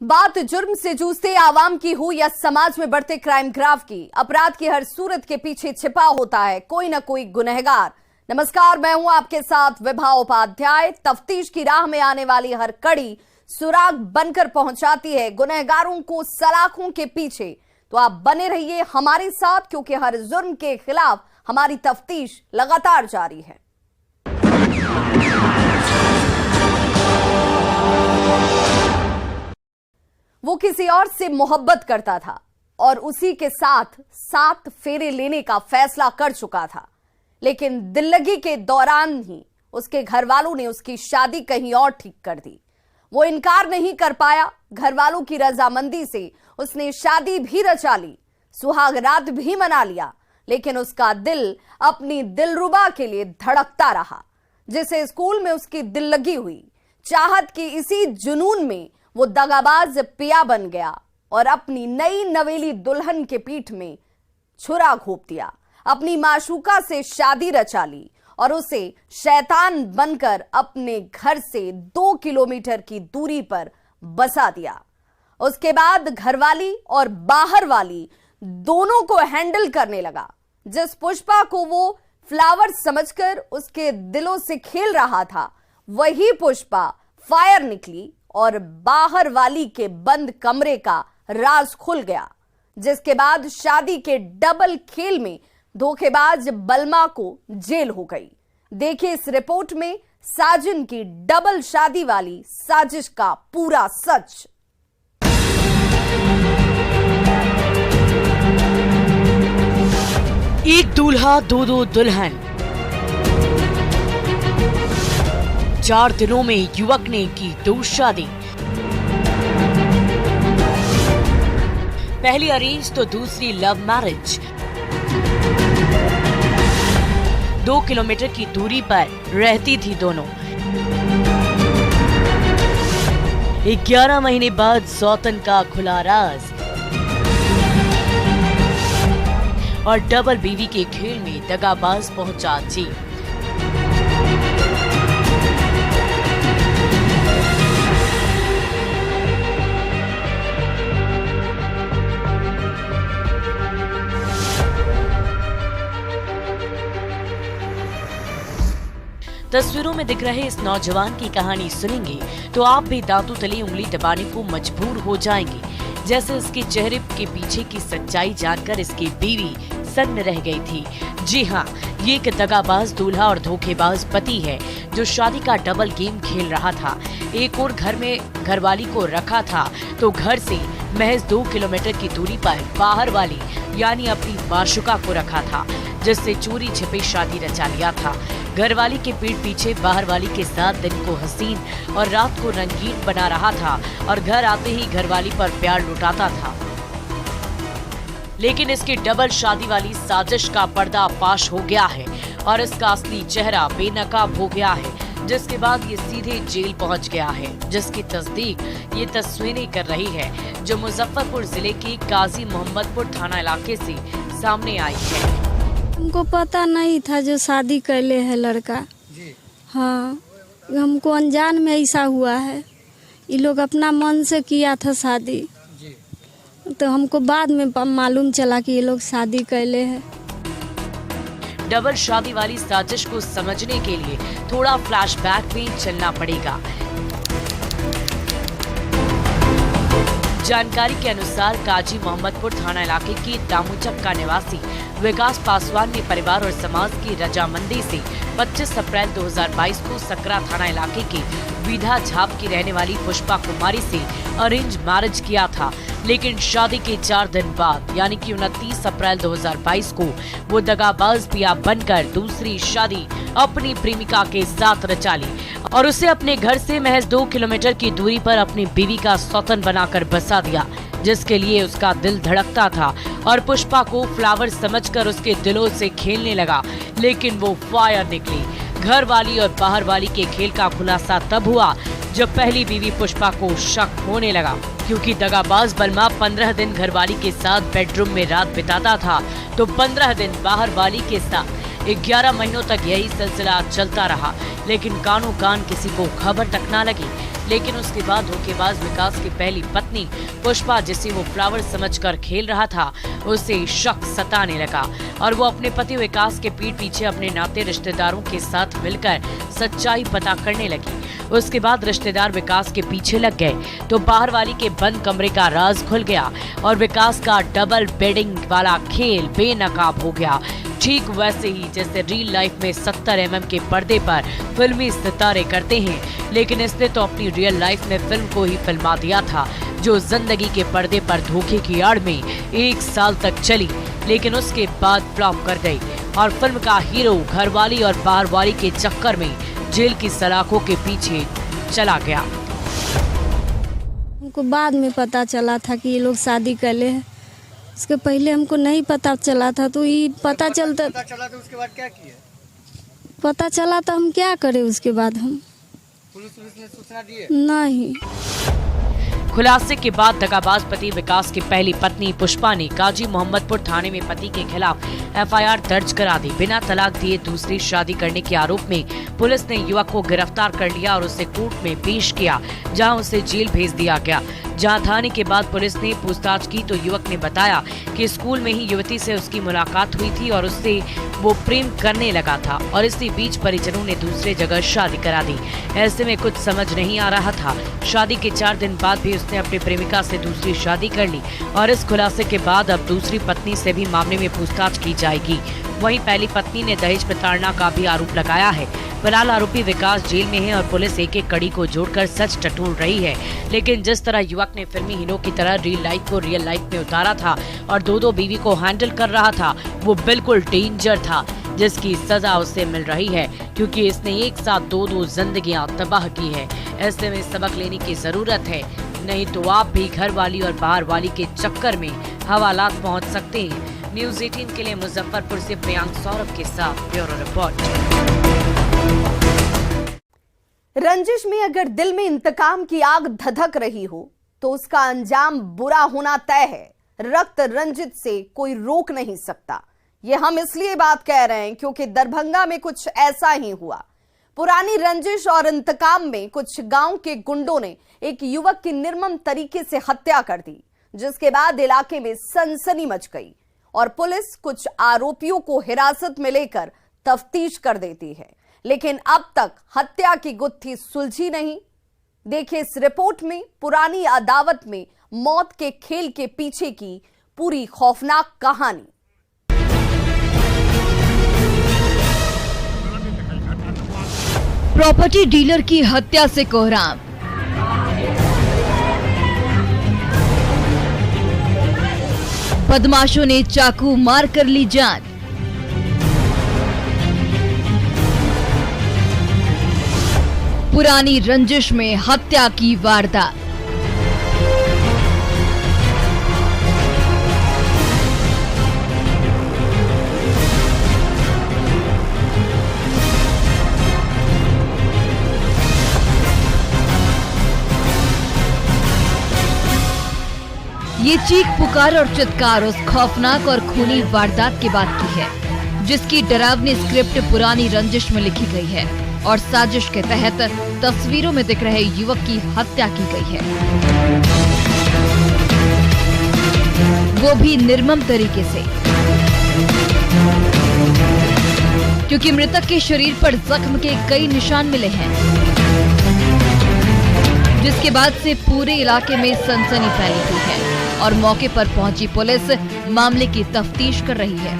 बात जुर्म से जूझते आवाम की हो या समाज में बढ़ते क्राइम ग्राफ की, अपराध की हर सूरत के पीछे छिपा होता है कोई ना कोई गुनहगार। नमस्कार, मैं हूं आपके साथ विभा उपाध्याय। तफ्तीश की राह में आने वाली हर कड़ी सुराग बनकर पहुंचाती है गुनहगारों को सलाखों के पीछे। तो आप बने रहिए हमारे साथ, क्योंकि हर जुर्म के खिलाफ हमारी तफ्तीश लगातार जारी है। वो किसी और से मोहब्बत करता था और उसी के साथ 7 फेरे लेने का फैसला कर चुका था, लेकिन दिल्लगी के दौरान ही उसके घर वालों ने उसकी शादी कहीं और ठीक कर दी। वो इनकार नहीं कर पाया। घर वालों की रजामंदी से उसने शादी भी रचा ली, सुहाग रात भी मना लिया, लेकिन उसका दिल अपनी दिलरुबा के लिए धड़कता रहा, जिसे स्कूल में उसकी दिल लगी हुई। चाहत की इसी जुनून में वो दगाबाज पिया बन गया और अपनी नई नवेली दुल्हन के पीठ में छुरा घोंप दिया। अपनी माशूका से शादी रचा ली और उसे शैतान बनकर अपने घर से 2 किलोमीटर की दूरी पर बसा दिया। उसके बाद घरवाली और बाहर वाली दोनों को हैंडल करने लगा। जिस पुष्पा को वो फ्लावर समझकर उसके दिलों से खेल रहा था, वही पुष्पा फायर निकली और बाहर वाली के बंद कमरे का राज खुल गया। जिसके बाद शादी के डबल खेल में धोखेबाज बलमा को जेल हो गई। देखिए इस रिपोर्ट में साजिन की डबल शादी वाली साजिश का पूरा सच। एक दूल्हा दो दुल्हन। 4 दिनों में युवक ने की 2 शादी। पहली अरेंज तो दूसरी लव मैरिज। 2 किलोमीटर की दूरी पर रहती थी दोनों। 11 महीने बाद सौतन का खुला राज और डबल बीवी के खेल में दगाबाज पहुंचा जी। तस्वीरों में दिख रहे इस नौजवान की कहानी सुनेंगे तो आप भी दांतों तले उंगली दबाने को मजबूर हो जाएंगे। जैसे इसके चेहरे के पीछे की सच्चाई जानकर इसकी बीवी सन्न रह गई थी। जी हाँ, ये एक दगाबाज दूल्हा और धोखेबाज पति है जो शादी का डबल गेम खेल रहा था। एक और घर में घरवाली को रखा था तो घर से महज 2 किलोमीटर की दूरी पर बाहर वाली यानी अपनी माशुका को रखा था, जिससे चोरी छिपे शादी रचा लिया था। घरवाली के पीठ पीछे बाहर वाली के साथ दिन को हसीन और रात को रंगीन बना रहा था और घर आते ही घरवाली पर प्यार लुटाता था। लेकिन इसकी डबल शादी वाली साजिश का पर्दाफाश हो गया है और इसका असली चेहरा बेनकाब हो गया है, जिसके बाद ये सीधे जेल पहुंच गया है, जिसकी तस्दीक ये तस्वीरें कर रही है जो मुजफ्फरपुर जिले के काजी मोहम्मदपुर थाना इलाके से सामने आई है। हमको पता नहीं था जो शादी कैले है लड़का जी। हाँ, हमको अनजान में ऐसा हुआ है। ये लोग अपना मन से किया था शादी जी। तो हमको बाद में मालूम चला कि ये लोग शादी कैले है। डबल शादी वाली साजिश को समझने के लिए थोड़ा फ्लैशबैक में चलना पड़ेगा। जानकारी के अनुसार काजी मोहम्मदपुर थाना इलाके के दामुचक का निवासी विकास पासवान ने परिवार और समाज की रजामंदी से 25 अप्रैल 2022 को सकरा थाना इलाके के विधा झाप की रहने वाली पुष्पा कुमारी से अरेंज मैरिज किया था। लेकिन शादी के 4 दिन बाद यानी कि 29 अप्रैल 2022 को वो दगाबाज पिया बनकर दूसरी शादी अपनी प्रेमिका के साथ रचा ली और उसे अपने घर से महज 2 किलोमीटर की दूरी पर अपनी बीवी का सौतन बनाकर बसा दिया, जिसके लिए उसका दिल धड़कता था और पुष्पा को फ्लावर समझकर उसके दिलों से खेलने लगा। लेकिन वो फायर निकली। घर वाली और बाहर वाली के खेल का खुलासा तब हुआ जब पहली बीवी पुष्पा को शक होने लगा, क्योंकि दगाबाज बलमा 15 दिन घरवाली के साथ बेडरूम में रात बिताता था तो 15 दिन बाहर वाली के साथ। 11 महीनों तक यही सिलसिला चलता रहा, लेकिन कानों कान किसी को खबर तक ना लगी। लेकिन उसके बाद धोखेबाज विकास की पहली पत्नी पुष्पा, जिसे वो फ्लावर समझकर खेल रहा था, उसे शक सताने लगा और वो अपने पति विकास के पीठ पीछे अपने नाते रिश्तेदारों के साथ मिलकर सच्चाई पता करने लगी। उसके बाद रिश्तेदार विकास के पीछे लग गए तो बाहर वाली के बंद कमरे का राज खुल गया और विकास का डबल बेडिंग वाला खेल बेनकाब हो गया। ठीक वैसे ही जैसे रियल लाइफ में 70 mm के पर्दे पर फिल्मी सितारे करते हैं, लेकिन इसने तो अपनी रियल लाइफ में फिल्म को ही फिल्मा दिया था, जो जिंदगी के पर्दे पर धोखे की आड़ में 1 साल तक चली, लेकिन उसके बाद फ्लॉप कर गई और फिल्म का हीरो घरवाली और बाहर वाली के चक्कर में जेल की सलाखों के पीछे चला गया। हमको बाद में पता चला था कि ये लोग शादी कर ले हैं। इसके पहले हमको नहीं पता चला था, तो ये पता चला तो उसके बाद क्या किए? पता चला तो हम क्या करें उसके बाद हम पुलिस ने सूचना दी? नहीं। खुलासे के बाद दगाबाज पति विकास की पहली पत्नी पुष्पा ने काजी मोहम्मदपुर थाने में पति के खिलाफ FIR दर्ज करा दी। बिना तलाक दिए दूसरी शादी करने के आरोप में पुलिस ने युवक को गिरफ्तार कर लिया और उसे कोर्ट में पेश किया, जहां उसे जेल भेज दिया गया। जहां थाने के बाद पुलिस ने पूछताछ की तो युवक ने बताया कि स्कूल में ही युवती से उसकी मुलाकात हुई थी और उससे वो प्रेम करने लगा था और इसी बीच परिजनों ने दूसरे जगह शादी करा दी। ऐसे में कुछ समझ नहीं आ रहा था। शादी के 4 दिन बाद भी उसने अपनी प्रेमिका से दूसरी शादी कर ली और इस खुलासे के बाद अब दूसरी पत्नी से भी मामले में पूछताछ की जाएगी। वहीं पहली पत्नी ने दहेज प्रताड़ना का भी आरोप लगाया है। फिलहाल आरोपी विकास जेल में है और पुलिस एक एक कड़ी को जोड़कर सच टटोल रही है। लेकिन जिस तरह युवक ने फिल्मी हीरो की तरह रियल लाइफ को रियल लाइफ में उतारा था और 2 बीवी को हैंडल कर रहा था, वो बिल्कुल डेंजर था, जिसकी सजा उसे मिल रही है क्योंकि इसने एक साथ 2 जिंदगियां तबाह की है। ऐसे में सबक लेने की जरूरत है, नहीं तो आप भी घर वाली और बाहर वाली के चक्कर में हवालात पहुंच सकते हैं। न्यूज़ 18 के लिए मुजफ्फरपुर से प्रियांक सौरभ के साथ ब्यूरो रिपोर्ट। रंजिश में अगर दिल में इंतकाम की आग धधक रही हो तो उसका अंजाम बुरा होना तय है। रक्त रंजित से कोई रोक नहीं सकता। ये हम इसलिए बात कह रहे हैं क्योंकि दरभंगा में कुछ ऐसा ही हुआ। पुरानी रंजिश और इंतकाम में कुछ गांव के गुंडों ने एक युवक की निर्मम तरीके से हत्या कर दी, जिसके बाद इलाके में सनसनी मच गई और पुलिस कुछ आरोपियों को हिरासत में लेकर तफ्तीश कर देती है। लेकिन अब तक हत्या की गुत्थी सुलझी नहीं। देखिए इस रिपोर्ट में पुरानी अदावत में मौत के खेल के पीछे की पूरी खौफनाक कहानी। प्रॉपर्टी डीलर की हत्या से कोहराम। बदमाशों ने चाकू मार कर ली जान। पुरानी रंजिश में हत्या की वारदात। ये चीख पुकार और चित्कार उस खौफनाक और खूनी वारदात के बाद की है, जिसकी डरावनी स्क्रिप्ट पुरानी रंजिश में लिखी गई है और साजिश के तहत तस्वीरों में दिख रहे युवक की हत्या की गई है, वो भी निर्मम तरीके से, क्योंकि मृतक के शरीर पर जख्म के कई निशान मिले हैं, जिसके बाद से पूरे इलाके में सनसनी फैली हुई है और मौके पर पहुंची पुलिस मामले की तफ्तीश कर रही है,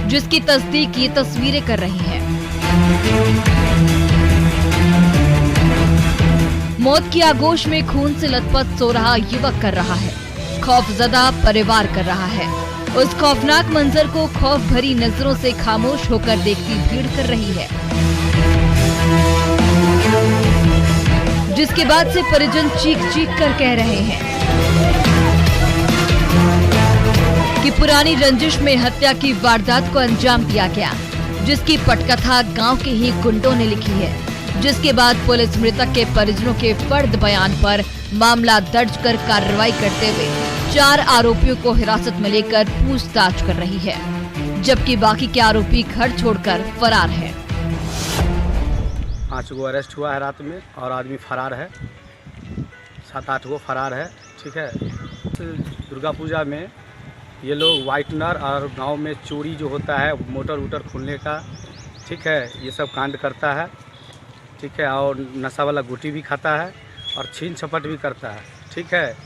जिसकी तस्दीक ये तस्वीरें कर रही हैं। मौत की आगोश में खून से लथपथ सो रहा युवक कर रहा है, खौफजदा परिवार कर रहा है। उस खौफनाक मंजर को खौफ भरी नजरों से खामोश होकर देखती भीड़ कर रही है, जिसके बाद से परिजन चीख चीख कर कह रहे हैं कि पुरानी रंजिश में हत्या की वारदात को अंजाम दिया गया, जिसकी पटकथा गांव के ही गुंडों ने लिखी है, जिसके बाद पुलिस मृतक के परिजनों के फर्द बयान पर मामला दर्ज कर कार्रवाई करते हुए 4 आरोपियों को हिरासत में लेकर पूछताछ कर रही है, जबकि बाकी के आरोपी घर छोड़कर फरार है। 5 गो अरेस्ट हुआ है रात में और आदमी फरार है, 7-8 गो फरार है। ठीक है, दुर्गा पूजा में ये लोग वाइटनर और गांव में चोरी जो होता है मोटर वोटर खोलने का, ठीक है, ये सब कांड करता है। ठीक है, और नशा वाला गुटी भी खाता है और छीन छपट भी करता है। ठीक है,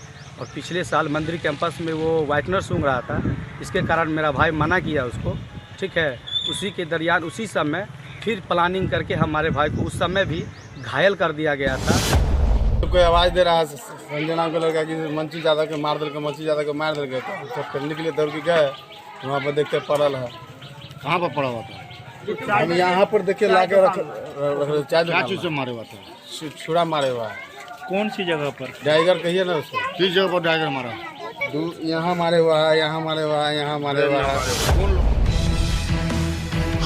और पिछले साल मंदिर कैंपस में वो वाइटनर सूंघ रहा था, इसके कारण मेरा भाई मना किया उसको। ठीक है, उसी के दरमियान उसी समय फिर प्लानिंग करके हमारे भाई को उस समय भी घायल कर दिया गया था। तो कोई आवाज़ दे रहा है संजय नाम का लड़का कि मंची ज़्यादा के मार दिल के, मंची ज़्यादा के मार दिल के, तो सब करने के लिए दौड़ के गए, वहाँ पर देखते पड़ल है। कहाँ पर पड़ा हुआ था? हम यहाँ पर देखिए ला के रख क्या चीज़ से मारे हुआ था? छुरा मारे हुआ है। कौन सी जगह पर? टाइगर कहिए ना उसको। किस जगह पर टाइगर मारा? यहाँ मारे हुआ है, यहाँ मारे हुआ है, यहाँ मारे हुआ है।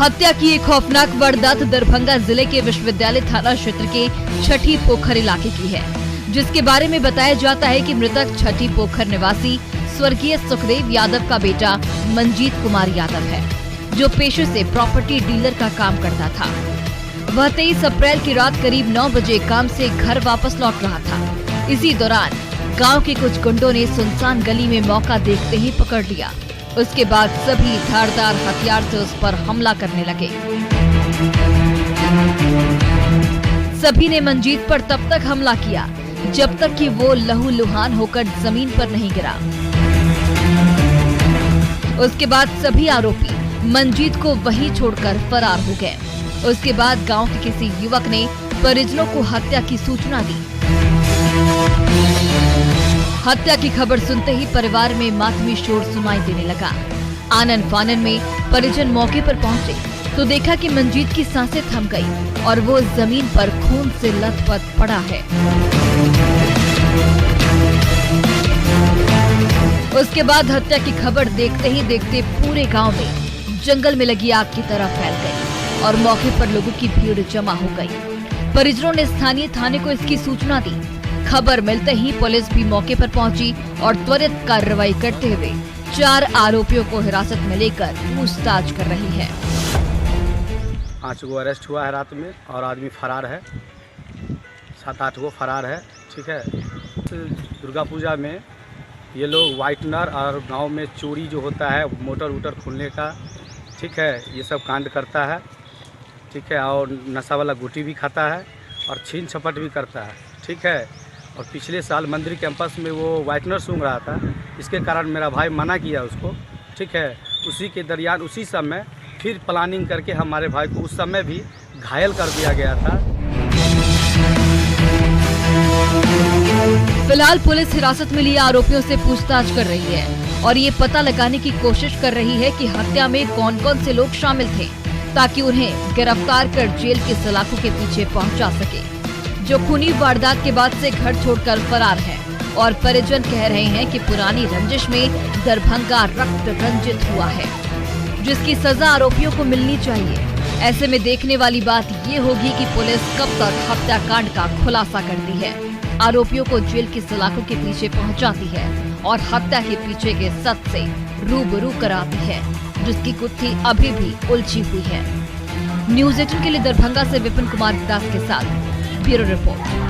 हत्या की एक खौफनाक वारदात दरभंगा जिले के विश्वविद्यालय थाना क्षेत्र के छठी पोखर इलाके की है, जिसके बारे में बताया जाता है कि मृतक छठी पोखर निवासी स्वर्गीय सुखदेव यादव का बेटा मंजीत कुमार यादव है, जो पेशे से प्रॉपर्टी डीलर का काम करता था। वह 23 अप्रैल की रात करीब 9 बजे काम से घर वापस लौट रहा था। इसी दौरान गांव के कुछ गुंडों ने सुनसान गली में मौका देखते ही पकड़ लिया। उसके बाद सभी धारदार हथियार से उस पर हमला करने लगे। सभी ने मंजीत पर तब तक हमला किया जब तक कि वो लहूलुहान होकर जमीन पर नहीं गिरा। उसके बाद सभी आरोपी मंजीत को वहीं छोड़कर फरार हो गए। उसके बाद गांव के किसी युवक ने परिजनों को हत्या की सूचना दी। हत्या की खबर सुनते ही परिवार में मातमी शोर सुनाई देने लगा। आनन फानन में परिजन मौके पर पहुंचे तो देखा कि मंजीत की सांसें थम गई और वो जमीन पर खून से लथपथ पड़ा है। उसके बाद हत्या की खबर देखते ही देखते पूरे गांव में जंगल में लगी आग की तरह फैल गई और मौके पर लोगों की भीड़ जमा हो गई। परिजनों ने स्थानीय थाने को इसकी सूचना दी। खबर मिलते ही पुलिस भी मौके पर पहुंची और त्वरित कार्रवाई करते हुए 4 आरोपियों को हिरासत में लेकर पूछताछ कर रही है। 5 गो अरेस्ट हुआ है रात में और आदमी फरार है, 7-8 गो फरार है। ठीक है, दुर्गा पूजा में ये लोग वाइटनर और गांव में चोरी जो होता है मोटर वोटर खोलने का, ठीक है, ये सब कांड करता है। ठीक है, और नशा वाला गुटी भी खाता है और छीन छपट भी करता है। ठीक है, और पिछले साल मंदिर कैंपस में वो वाइटनर सूंघ रहा था, इसके कारण मेरा भाई मना किया उसको। ठीक है, उसी के दरमियान उसी समय फिर प्लानिंग करके हमारे भाई को उस समय भी घायल कर दिया गया था। फिलहाल पुलिस हिरासत में लिए आरोपियों से पूछताछ कर रही है और ये पता लगाने की कोशिश कर रही है कि हत्या में कौन कौन से लोग शामिल थे, ताकि उन्हें गिरफ्तार कर जेल के सलाखों के पीछे पहुंचा सके, जो खूनी वारदात के बाद से घर छोड़कर फरार है। और परिजन कह रहे हैं कि पुरानी रंजिश में दरभंगा रक्त रंजित हुआ है, जिसकी सजा आरोपियों को मिलनी चाहिए। ऐसे में देखने वाली बात ये होगी कि पुलिस कब तक हत्याकांड का खुलासा करती है, आरोपियों को जेल की सलाखों के पीछे पहुंचाती है और हत्या के पीछे के सच से रूबरू कराती है, जिसकी गुत्थी अभी भी उलझी हुई है। न्यूज़ 18 के लिए दरभंगा से विपिन कुमार दास के साथ ब्यूरो रिपोर्ट।